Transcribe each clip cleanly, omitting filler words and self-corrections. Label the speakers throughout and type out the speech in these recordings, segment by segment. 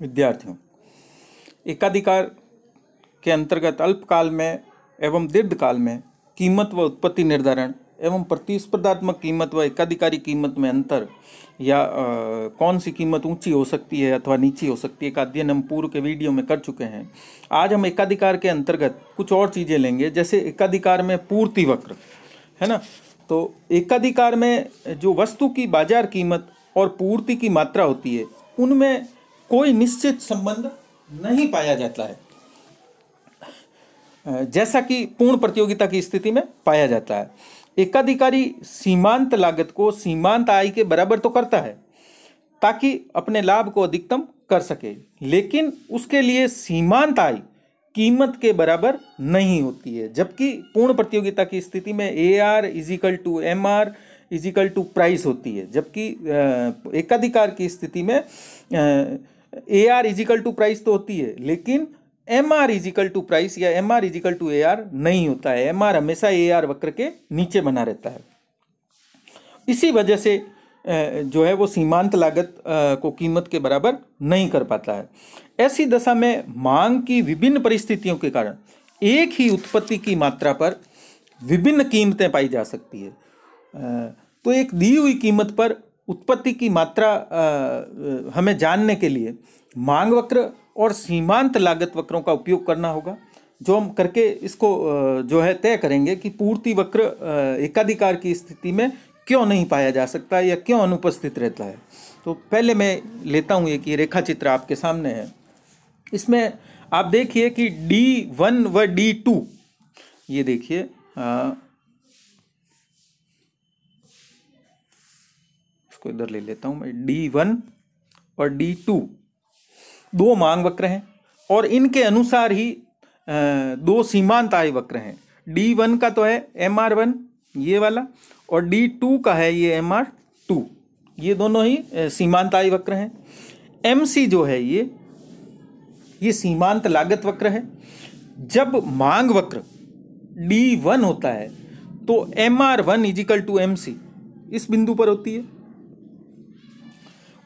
Speaker 1: विद्यार्थियों, एकाधिकार के अंतर्गत अल्पकाल में एवं दीर्घकाल में कीमत व उत्पत्ति निर्धारण एवं प्रतिस्पर्धात्मक कीमत व एकाधिकारी कीमत में अंतर या कौन सी कीमत ऊंची हो सकती है अथवा नीची हो सकती है का अध्ययन हम पूर्व के वीडियो में कर चुके हैं। आज हम एकाधिकार के अंतर्गत कुछ और चीज़ें लेंगे, जैसे एकाधिकार में पूर्ति वक्र है ना। तो एकाधिकार में जो वस्तु की बाजार कीमत और पूर्ति की मात्रा होती है उनमें कोई निश्चित संबंध नहीं पाया जाता है, जैसा कि पूर्ण प्रतियोगिता की स्थिति में पाया जाता है। एकाधिकारी सीमांत लागत को सीमांत आय के बराबर तो करता है ताकि अपने लाभ को अधिकतम कर सके, लेकिन उसके लिए सीमांत आय कीमत के बराबर नहीं होती है। जबकि पूर्ण प्रतियोगिता की स्थिति में AR is equal to MR is equal to price होती है, जबकि एकाधिकार की स्थिति में AR इजिकल टू प्राइस तो होती है, लेकिन MR इजिकल टू प्राइस या MR इजिकल टू AR नहीं होता है। MR हमेशा AR वक्र के नीचे बना रहता है। इसी वजह से जो है वो सीमांत लागत को कीमत के बराबर नहीं कर पाता है। ऐसी दशा में मांग की विभिन्न परिस्थितियों के कारण एक ही उत्पत्ति की मात्रा पर विभिन्न कीमतें पाई जा सकती है। तो एक दी हुई कीमत पर उत्पत्ति की मात्रा हमें जानने के लिए मांग वक्र और सीमांत लागत वक्रों का उपयोग करना होगा, जो हम करके इसको जो है तय करेंगे कि पूर्ति वक्र एकाधिकार की स्थिति में क्यों नहीं पाया जा सकता या क्यों अनुपस्थित रहता है। तो पहले मैं लेता हूँ एक ये रेखा चित्र आपके सामने है। इसमें आप देखिए कि D1 व D2, ये देखिए इसको इधर ले लेता हूँ मैं, D1 और D2 दो मांग वक्र हैं और इनके अनुसार ही दो सीमांत आय वक्र हैं। D1 का तो है MR1 ये वाला, और D2 का है ये MR2। ये दोनों ही सीमांत आय वक्र हैं। MC जो है ये सीमांत लागत वक्र है। जब मांग वक्र D1 होता है तो MR1 इजिकल टू MC इस बिंदु पर होती है।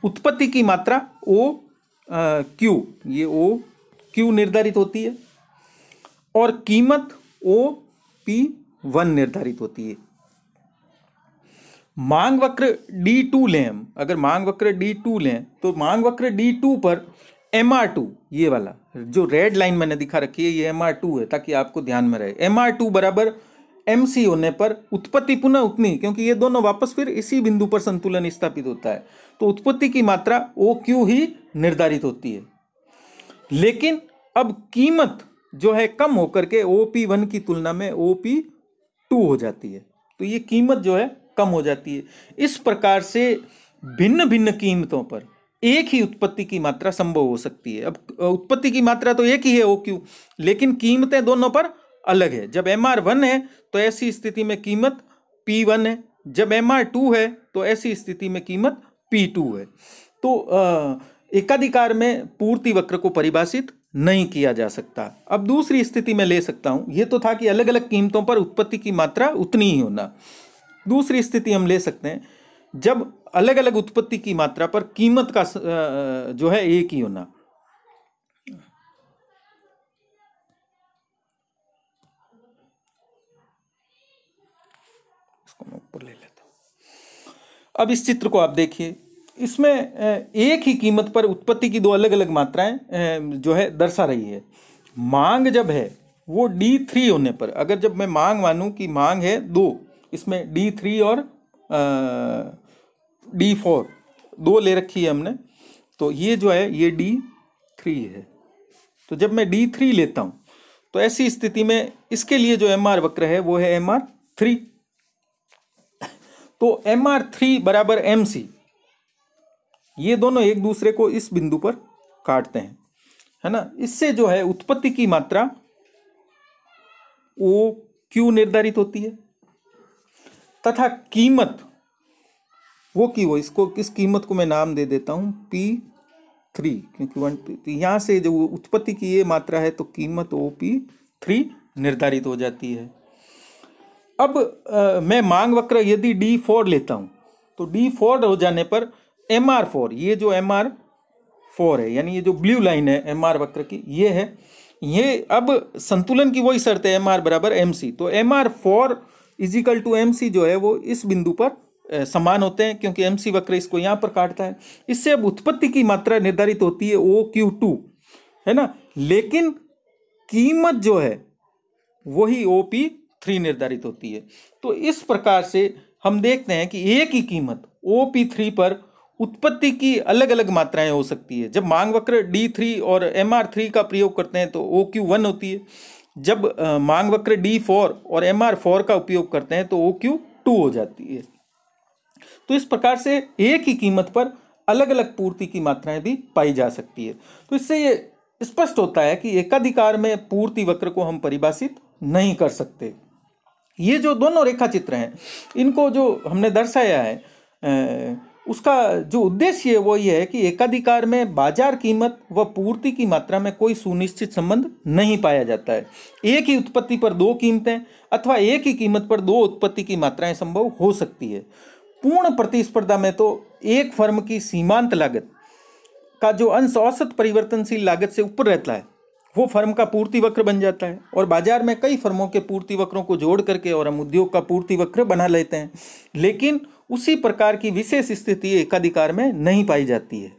Speaker 1: उत्पत्ति की मात्रा OQ, ये OQ निर्धारित होती है और कीमत OP1 निर्धारित होती है। मांग वक्र D2 लें हम, अगर मांग वक्र D2 लें तो मांग वक्र D2 पर MR2, ये वाला जो रेड लाइन मैंने दिखा रखी है ये MR2 है, ताकि आपको ध्यान में रहे। MR2 बराबर MC होने पर उत्पत्ति पुनः उतनी, क्योंकि ये दोनों वापस फिर इसी बिंदु पर संतुलन स्थापित होता है, तो उत्पत्ति की मात्रा OQ ही निर्धारित होती है। लेकिन अब कीमत जो है कम होकर के OP1 की तुलना में OP2 हो जाती है, तो ये कीमत जो है कम हो जाती है। इस प्रकार से भिन्न भिन्न कीमतों पर एक ही उत्पत्ति की मात्रा संभव हो सकती है। अब उत्पत्ति की मात्रा तो एक ही है OQ, लेकिन कीमतें दोनों पर अलग है। जब MR1 है तो ऐसी स्थिति में कीमत P1 है, जब MR2 है तो ऐसी स्थिति में कीमत P2 है। तो एकाधिकार में पूर्ति वक्र को परिभाषित नहीं किया जा सकता। अब दूसरी स्थिति में ले सकता हूं, ये तो था कि अलग अलग कीमतों पर उत्पत्ति की मात्रा उतनी ही होना। दूसरी स्थिति हम ले सकते हैं जब अलग अलग उत्पत्ति की मात्रा पर कीमत का जो है एक ही होना। इसको मैं ऊपर ले लेता हूं। अब इस चित्र को आप देखिए, इसमें एक ही कीमत पर उत्पत्ति की दो अलग अलग मात्राएं जो है दर्शा रही है। मांग जब है वो D3 होने पर, अगर जब मैं मांग मानूं कि मांग है 2, इसमें D3 और D4 दो ले रखी है हमने, तो ये जो है ये D3 है। तो जब मैं D3 लेता हूं तो ऐसी स्थिति में इसके लिए जो MR वक्र है वो है MR3। तो MR3 बराबर MC, ये दोनों एक दूसरे को इस बिंदु पर काटते हैं, है ना। इससे जो है उत्पत्ति की मात्रा OQ निर्धारित होती है तथा कीमत वो इसको किस कीमत को मैं नाम दे देता हूं P3, क्योंकि यहां से जो उत्पत्ति की ये मात्रा है तो कीमत OP3 निर्धारित हो जाती है। अब मैं मांग वक्र यदि D4 लेता हूं तो D4 हो जाने पर MR4, ये जो MR 4 है, यानी ये जो ब्लू लाइन है एम आर वक्र की ये है। ये अब संतुलन की वही शर्त है एम आर बराबर एम सी, तो M R 4 is equal to M C जो है वो इस बिंदु पर समान होते हैं, क्योंकि एम सी वक्र इसको यहाँ पर काटता है। इससे अब उत्पत्ति की मात्रा निर्धारित होती है OQ2, है ना, लेकिन कीमत जो है वही OP3 निर्धारित होती है। तो इस प्रकार से हम देखते हैं कि एक ही कीमत OP3 पर उत्पत्ति की अलग अलग मात्राएं हो सकती है। जब मांग वक्र D3 और MR3 का प्रयोग करते हैं तो OQ1 होती है, जब मांग वक्र D4 और MR4 का उपयोग करते हैं तो OQ2 हो जाती है। तो इस प्रकार से एक ही कीमत पर अलग अलग पूर्ति की मात्राएं भी पाई जा सकती है। तो इससे ये स्पष्ट होता है कि एकाधिकार में पूर्ति वक्र को हम परिभाषित नहीं कर सकते। ये जो दोनों रेखा चित्र हैं इनको जो हमने दर्शाया है उसका जो उद्देश्य है वो ये है कि एकाधिकार में बाजार कीमत व पूर्ति की मात्रा में कोई सुनिश्चित संबंध नहीं पाया जाता है। एक ही उत्पत्ति पर दो कीमतें अथवा एक ही कीमत पर दो उत्पत्ति की मात्राएं संभव हो सकती है। पूर्ण प्रतिस्पर्धा में तो एक फर्म की सीमांत लागत का जो अंश औसत परिवर्तनशील लागत से ऊपर रहता है वो फर्म का पूर्ति वक्र बन जाता है, और बाजार में कई फर्मों के पूर्ति वक्रों को जोड़ करके और हम उद्योग का पूर्ति वक्र बना लेते हैं। लेकिन उसी प्रकार की विशेष स्थिति एकाधिकार में नहीं पाई जाती है।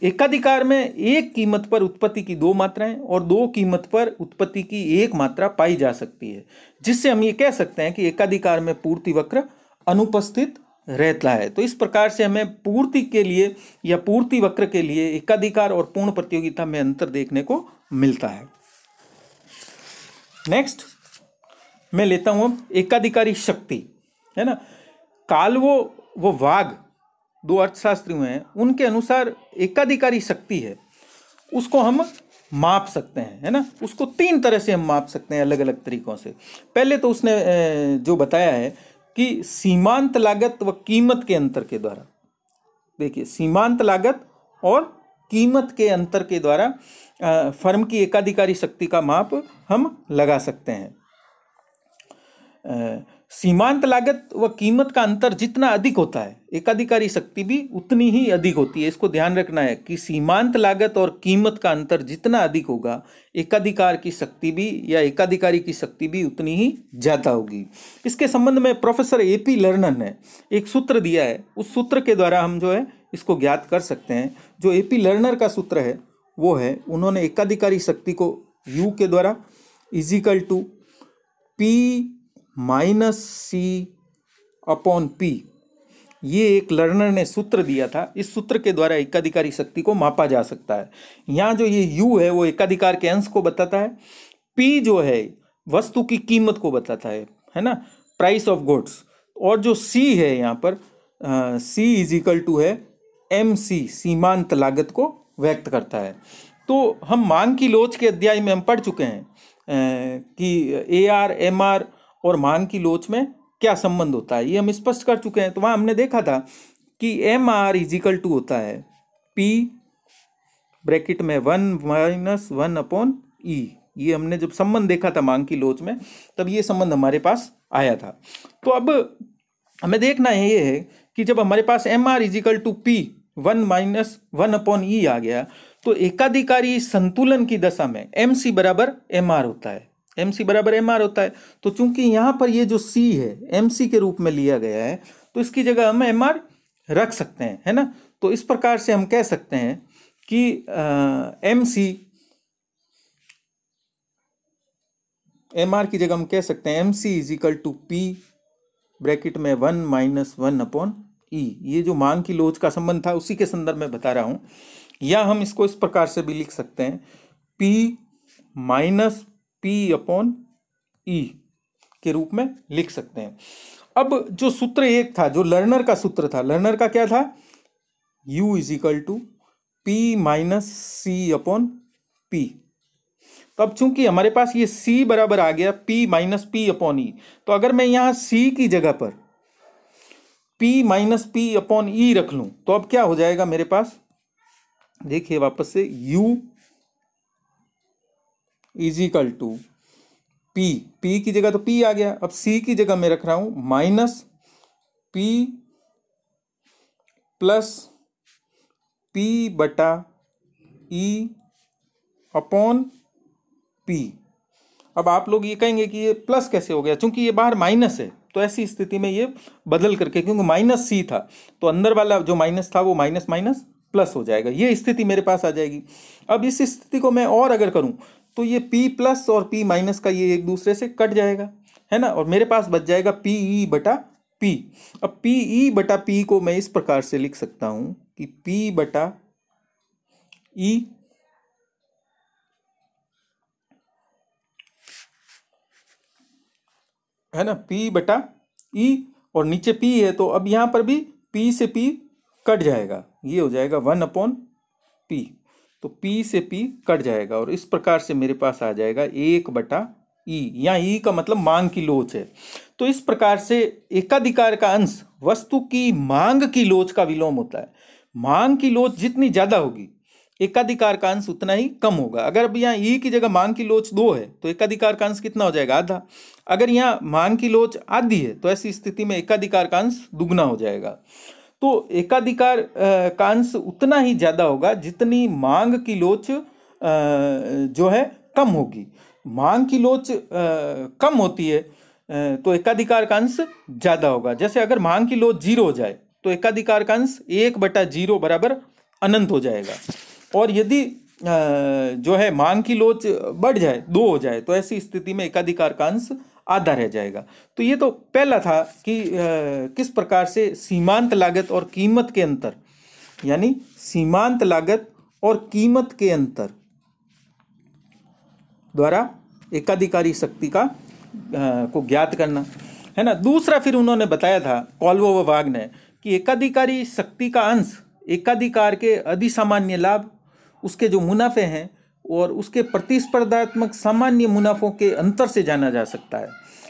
Speaker 1: एकाधिकार में एक कीमत पर उत्पत्ति की दो मात्राएं और दो कीमत पर उत्पत्ति की एक मात्रा पाई जा सकती है, जिससे हम ये कह सकते हैं कि एकाधिकार में पूर्ति वक्र अनुपस्थित रहता है। तो इस प्रकार से हमें पूर्ति के लिए या पूर्ति वक्र के लिए एकाधिकार और पूर्ण प्रतियोगिता में अंतर देखने को मिलता है। नेक्स्ट मैं लेता हूं एकाधिकारी शक्ति, है ना। काल्वो वो वाघ दो अर्थशास्त्री हैं, उनके अनुसार एकाधिकारी शक्ति है उसको हम माप सकते हैं, है ना। उसको तीन तरह से हम माप सकते हैं अलग अलग तरीकों से। पहले तो उसने जो बताया है कि सीमांत लागत व कीमत के अंतर के द्वारा, देखिए सीमांत लागत और कीमत के अंतर के द्वारा फर्म की एकाधिकारी शक्ति का माप हम लगा सकते हैं। सीमांत लागत व कीमत का अंतर जितना अधिक होता है एकाधिकारी शक्ति भी उतनी ही अधिक होती है। इसको ध्यान रखना है कि सीमांत लागत और कीमत का अंतर जितना अधिक होगा एकाधिकार की शक्ति भी या एकाधिकारी की शक्ति भी उतनी ही ज़्यादा होगी। इसके संबंध में प्रोफेसर AP लर्नर ने एक सूत्र दिया है, उस सूत्र के द्वारा हम जो है इसको ज्ञात कर सकते हैं। जो AP लर्नर का सूत्र है वो है, उन्होंने एकाधिकारी शक्ति को U के द्वारा इजिकल टू P-C/P, ये एक लर्नर ने सूत्र दिया था। इस सूत्र के द्वारा एकाधिकारी शक्ति को मापा जा सकता है। यहाँ जो ये U है वो एकाधिकार के अंश को बताता है, P जो है वस्तु की कीमत को बताता है ना, प्राइस ऑफ गुड्स, और जो C है यहाँ पर C इजिकल टू है MC, सीमांत लागत को व्यक्त करता है। तो हम मांग की लोच के अध्याय में हम पढ़ चुके हैं कि AR MR और मांग की लोच में क्या संबंध होता है, ये हम स्पष्ट कर चुके हैं। तो वहाँ हमने देखा था कि MR इजिकल टू होता है P ब्रैकेट में 1-1/E। ये हमने जब संबंध देखा था मांग की लोच में तब ये संबंध हमारे पास आया था। तो अब हमें देखना है ये है कि जब हमारे पास MR is equal to P 1-1/E आ गया तो एकाधिकारी संतुलन की दशा में MC बराबर MR होता है, MC बराबर MR होता है। तो चूंकि यहाँ पर ये जो C है MC के रूप में लिया गया है तो इसकी जगह हम MR रख सकते हैं, है ना। तो इस प्रकार से हम कह सकते हैं कि MC MR की जगह हम कह सकते हैं MC is equal to P bracket में 1-1/E। ये जो मांग की लोच का संबंध था उसी के संदर्भ में बता रहा हूं। या हम इसको इस प्रकार से भी लिख सकते हैं P-P/E के रूप में लिख सकते हैं। अब जो सूत्र एक था जो लर्नर का सूत्र था, लर्नर का क्या था, U इजिकल टू P-C/P। तो अब चूंकि हमारे पास ये C बराबर आ गया P-P/E, तो अगर मैं यहाँ C की जगह पर P-P/E रख लूं तो अब क्या हो जाएगा मेरे पास, देखिए वापस से U इजिकल टू P की जगह तो P आ गया, अब C की जगह मैं रख रहा हूं -P + P/E ई अपॉन पी। अब आप लोग ये कहेंगे कि ये प्लस कैसे हो गया, क्योंकि ये बाहर माइनस है, तो ऐसी स्थिति में ये बदल करके, क्योंकि माइनस सी था तो अंदर वाला जो माइनस था वो माइनस माइनस प्लस हो जाएगा, ये स्थिति मेरे पास आ जाएगी। अब इस स्थिति को मैं और अगर करूं तो ये p प्लस और p माइनस का ये एक दूसरे से कट जाएगा, है ना, और मेरे पास बच जाएगा पी ई बटा पी। अब पी ई बटा पी को मैं इस प्रकार से लिख सकता हूं कि p बटा ई है ना, p बटा ई, और नीचे p है तो अब यहां पर भी p से p कट जाएगा, ये हो जाएगा 1/p। तो p से p कट जाएगा और इस प्रकार से मेरे पास आ जाएगा 1/e। यहाँ e का मतलब मांग की लोच है। तो इस प्रकार से एकाधिकार का अंश वस्तु की मांग की लोच का विलोम होता है। मांग की लोच जितनी ज्यादा होगी एकाधिकार का अंश उतना ही कम होगा। अगर अब यहाँ ई की जगह मांग की लोच 2 है तो एकाधिकार का अंश कितना हो जाएगा, आधा। अगर यहाँ मांग की लोच आधी है तो ऐसी स्थिति में एकाधिकार का अंश दुगना हो जाएगा। तो एकाधिकार का अंश उतना ही ज्यादा होगा जितनी मांग की लोच जो है कम होगी। मांग की लोच कम होती है तो एकाधिकार का अंश ज्यादा होगा। जैसे अगर मांग की लोच 0 हो जाए तो एकाधिकार का अंश 1/0 बराबर अनंत हो जाएगा। और यदि जो है मांग की लोच बढ़ जाए, 2 हो जाए, तो ऐसी स्थिति में एकाधिकार का अंश आधा रह जाएगा। तो ये तो पहला था कि किस प्रकार से सीमांत लागत और कीमत के अंतर, यानी सीमांत लागत और कीमत के अंतर द्वारा एकाधिकारी शक्ति का को ज्ञात करना, है ना। दूसरा फिर उन्होंने बताया था कॉल्वो व वाग ने कि एकाधिकारी शक्ति का अंश एकाधिकार के अधिसामान्य लाभ, उसके जो मुनाफे हैं और उसके प्रतिस्पर्धात्मक सामान्य मुनाफों के अंतर से जाना जा सकता है।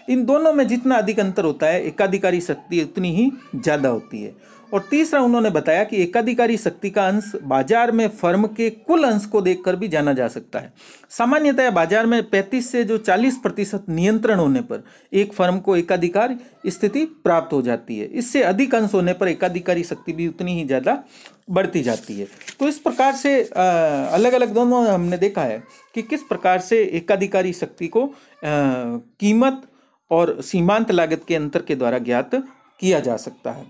Speaker 1: इन दोनों में जितना अधिक अंतर होता है एकाधिकारी शक्ति उतनी ही ज़्यादा होती है। और तीसरा उन्होंने बताया कि एकाधिकारी शक्ति का अंश बाजार में फर्म के कुल अंश को देखकर भी जाना जा सकता है। सामान्यतः बाजार में 35 से जो 40% नियंत्रण होने पर एक फर्म को एकाधिकार स्थिति प्राप्त हो जाती है। इससे अधिक अंश होने पर एकाधिकारी शक्ति भी उतनी ही ज़्यादा बढ़ती जाती है। तो इस प्रकार से अलग अलग दोनों हमने देखा है कि किस प्रकार से एकाधिकारी शक्ति को कीमत और सीमांत लागत के अंतर के द्वारा ज्ञात किया जा सकता है।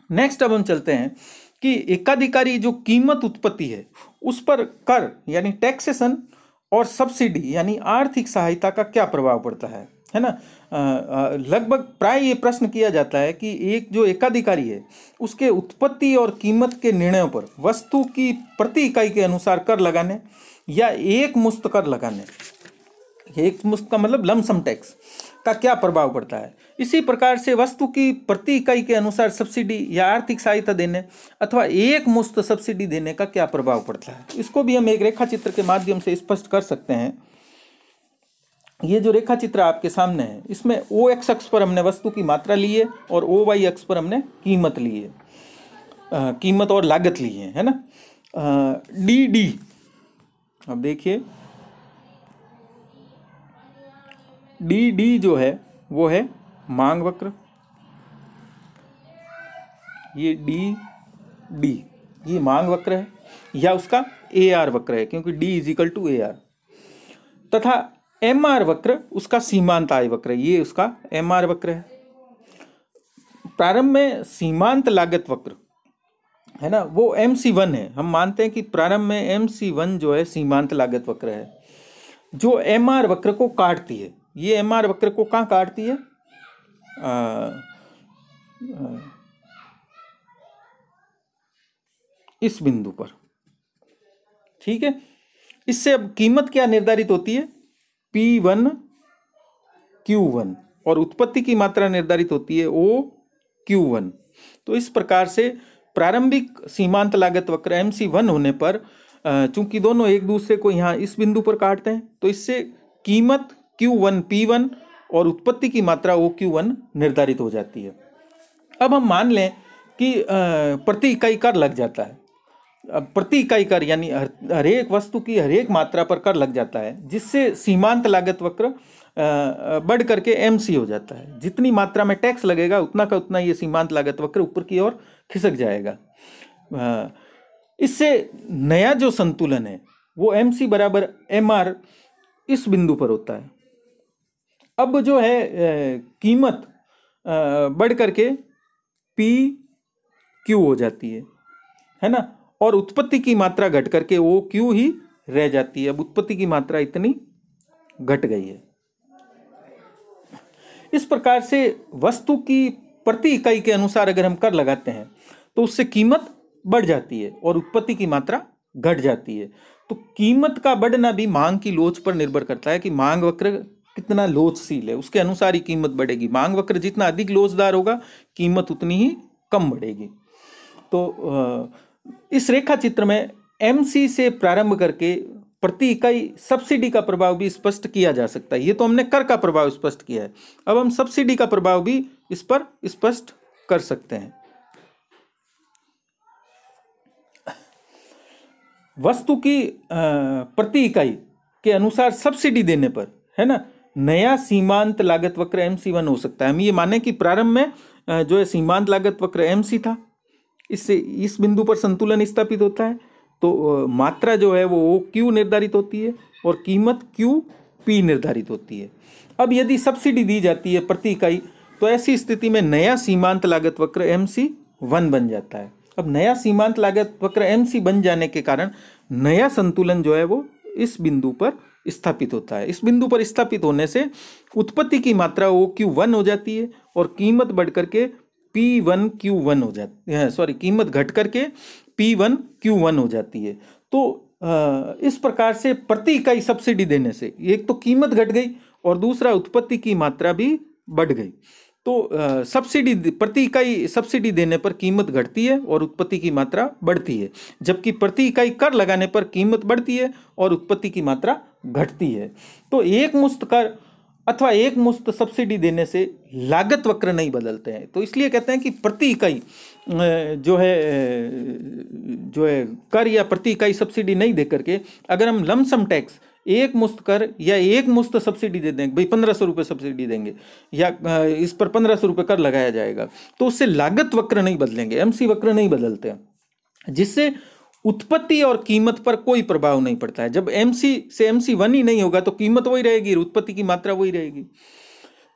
Speaker 1: नेक्स्ट अब हम चलते हैं कि एकाधिकारी जो कीमत उत्पत्ति है उस पर कर यानी टैक्सेशन और सब्सिडी यानी आर्थिक सहायता का क्या प्रभाव पड़ता है ना। लगभग प्राय ये प्रश्न किया जाता है कि एक जो एकाधिकारी है उसके उत्पत्ति और कीमत के निर्णयों पर वस्तु की प्रति इकाई के अनुसार कर लगाने या एक मुश्त कर लगाने, एक मुश्त का मतलब लमसम टैक्स का क्या प्रभाव पड़ता है। इसी प्रकार से वस्तु की प्रति इकाई के अनुसार सब्सिडी या आर्थिक सहायता देने अथवा एक मुश्त सब्सिडी देने का क्या प्रभाव पड़ता है, इसको भी हम एक रेखा चित्र के माध्यम से स्पष्ट कर सकते हैं। ये जो रेखा चित्र आपके सामने है इसमें ओ एक्स अक्ष पर हमने वस्तु की मात्रा ली है और ओ वाई अक्ष पर हमने कीमत ली है, कीमत और लागत ली है ना। डी डी, अब देखिए डी डी जो है वो है मांग वक्र, ये डी डी ये मांग वक्र है या उसका ए आर वक्र है क्योंकि D is equal to A R, तथा एम आर वक्र उसका सीमांत आय वक्र है, ये उसका एम आर वक्र है। प्रारंभ में सीमांत लागत वक्र है ना वो MC1 है। हम मानते हैं कि प्रारंभ में MC1 जो है सीमांत लागत वक्र है जो एम आर वक्र को काटती है। ये एम आर वक्र को कहाँ काटती है, इस बिंदु पर, ठीक है। इससे अब कीमत क्या निर्धारित होती है, P1 Q1 और उत्पत्ति की मात्रा निर्धारित होती है OQ1। तो इस प्रकार से प्रारंभिक सीमांत लागत वक्र MC1 होने पर चूंकि दोनों एक दूसरे को यहाँ इस बिंदु पर काटते हैं तो इससे कीमत Q1 P1 और उत्पत्ति की मात्रा OQ1 निर्धारित हो जाती है। अब हम मान लें कि प्रति इकाई कर लग जाता है। अब प्रति इकाई कर यानी हरेक वस्तु की हरेक मात्रा पर कर लग जाता है जिससे सीमांत लागत वक्र बढ़ करके MC हो जाता है। जितनी मात्रा में टैक्स लगेगा उतना का उतना ये सीमांत लागत वक्र ऊपर की ओर खिसक जाएगा। इससे नया जो संतुलन है वो MC बराबर MR इस बिंदु पर होता है। अब जो है कीमत बढ़ करके PQ हो जाती है ना, और उत्पत्ति की मात्रा घट करके OQ ही रह जाती है। अब उत्पत्ति की मात्रा इतनी घट गई है। इस प्रकार से वस्तु की प्रति इकाई के अनुसार अगर हम कर लगाते हैं तो उससे कीमत बढ़ जाती है और उत्पत्ति की मात्रा घट जाती है। तो कीमत का बढ़ना भी मांग की लोच पर निर्भर करता है कि मांग वक्र कितना लोचशील है, उसके अनुसार ही कीमत बढ़ेगी। मांग वक्र जितना अधिक लोचदार होगा कीमत उतनी ही कम बढ़ेगी। तो इस रेखा चित्र में MC से प्रारंभ करके प्रति इकाई सब्सिडी का प्रभाव भी स्पष्ट किया जा सकता है। ये तो हमने कर का प्रभाव स्पष्ट किया है, अब हम सब्सिडी का प्रभाव भी इस पर स्पष्ट कर सकते हैं। वस्तु की प्रति इकाई के अनुसार सब्सिडी देने पर, है ना, नया सीमांत लागत वक्र MC1 हो सकता है। हम ये माने कि प्रारंभ में जो है सीमांत लागत वक्र MC था, इससे इस बिंदु पर संतुलन स्थापित होता है। तो मात्रा जो है वो OQ निर्धारित होती है और कीमत QP निर्धारित होती है। अब यदि सब्सिडी दी जाती है प्रति इकाई तो ऐसी स्थिति में नया सीमांत लागत वक्र MC1 बन जाता है। अब नया सीमांत लागत वक्र MC बन जाने के कारण नया संतुलन जो है वो इस बिंदु पर स्थापित होता है। इस बिंदु पर स्थापित होने से उत्पत्ति की मात्रा OQ1 हो जाती है और कीमत बढ़ करके P1Q1 हो जाती है, सॉरी, कीमत घट करके P1Q1 हो जाती है। तो इस प्रकार से प्रति इकाई सब्सिडी देने से एक तो कीमत घट गई और दूसरा उत्पत्ति की मात्रा भी बढ़ गई। तो सब्सिडी प्रति इकाई सब्सिडी देने पर कीमत घटती है और उत्पत्ति की मात्रा बढ़ती है, जबकि प्रति इकाई कर लगाने पर कीमत बढ़ती है और उत्पत्ति की मात्रा घटती है। तो एक मुश्त कर अथवा एक मुश्त सब्सिडी देने से लागत वक्र नहीं बदलते हैं। तो इसलिए कहते हैं कि प्रति इकाई जो है कर या प्रति इकाई सब्सिडी नहीं दे करके अगर हम लमसम टैक्स एक मुश्त कर या एक मुश्त सब्सिडी दे देंगे, भाई 1500 रुपये सब्सिडी देंगे या इस पर 1500 रुपये कर लगाया जाएगा, तो उससे लागत वक्र नहीं बदलेंगे, MC वक्र नहीं बदलते हैं, जिससे उत्पत्ति और कीमत पर कोई प्रभाव नहीं पड़ता है। जब MC से MC1 ही नहीं होगा तो कीमत वही रहेगी, उत्पत्ति की मात्रा वही रहेगी।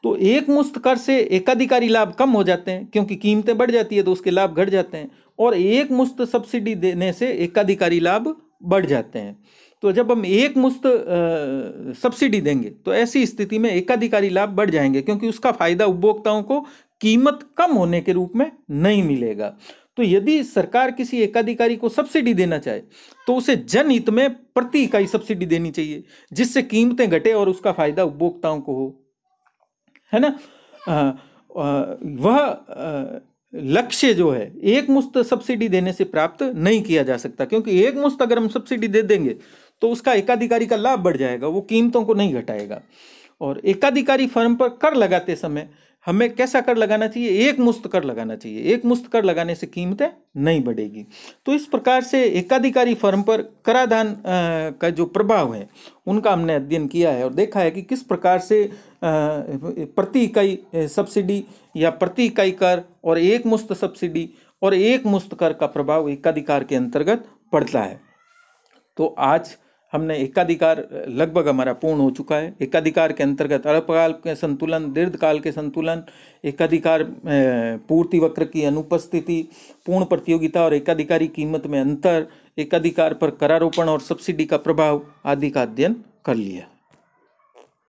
Speaker 1: तो एक मुश्त कर से एकाधिकारी लाभ कम हो जाते हैं क्योंकि कीमतें बढ़ जाती है तो उसके लाभ घट जाते हैं, और एक मुश्त सब्सिडी देने से एकाधिकारी लाभ बढ़ जाते हैं। तो जब हम एक मुश्त सब्सिडी देंगे तो ऐसी स्थिति में एकाधिकारी लाभ बढ़ जाएंगे क्योंकि उसका फायदा उपभोक्ताओं को कीमत कम होने के रूप में नहीं मिलेगा। तो यदि सरकार किसी एकाधिकारी को सब्सिडी देना चाहे तो उसे जनहित में प्रति इकाई सब्सिडी देनी चाहिए जिससे कीमतें घटे और उसका फायदा उपभोक्ताओं को हो, है ना। वह लक्ष्य जो है एक मुश्त सब्सिडी देने से प्राप्त नहीं किया जा सकता, क्योंकि एक मुश्त अगर हम सब्सिडी दे देंगे तो उसका एकाधिकारी का लाभ बढ़ जाएगा, वो कीमतों को नहीं घटाएगा। और एकाधिकारी फर्म पर कर लगाते समय हमें कैसा कर लगाना चाहिए? एक मुश्त कर लगाना चाहिए। एक मुश्त कर लगाने से कीमतें नहीं बढ़ेगी। तो इस प्रकार से एकाधिकारी फर्म पर कराधान का जो प्रभाव है उनका हमने अध्ययन किया है और देखा है कि किस प्रकार से प्रति इकाई सब्सिडी या प्रति इकाई कर और एक मुश्त सब्सिडी और एक मुश्त कर का प्रभाव एकाधिकार के अंतर्गत पड़ता है। तो आज हमने एकाधिकार लगभग हमारा पूर्ण हो चुका है। एकाधिकार के अंतर्गत अल्पकाल के संतुलन, दीर्घकाल के संतुलन, एकाधिकार पूर्ति वक्र की अनुपस्थिति, पूर्ण प्रतियोगिता और एकाधिकारी कीमत में अंतर, एकाधिकार पर करारोपण और सब्सिडी का प्रभाव आदि का अध्ययन कर लिया।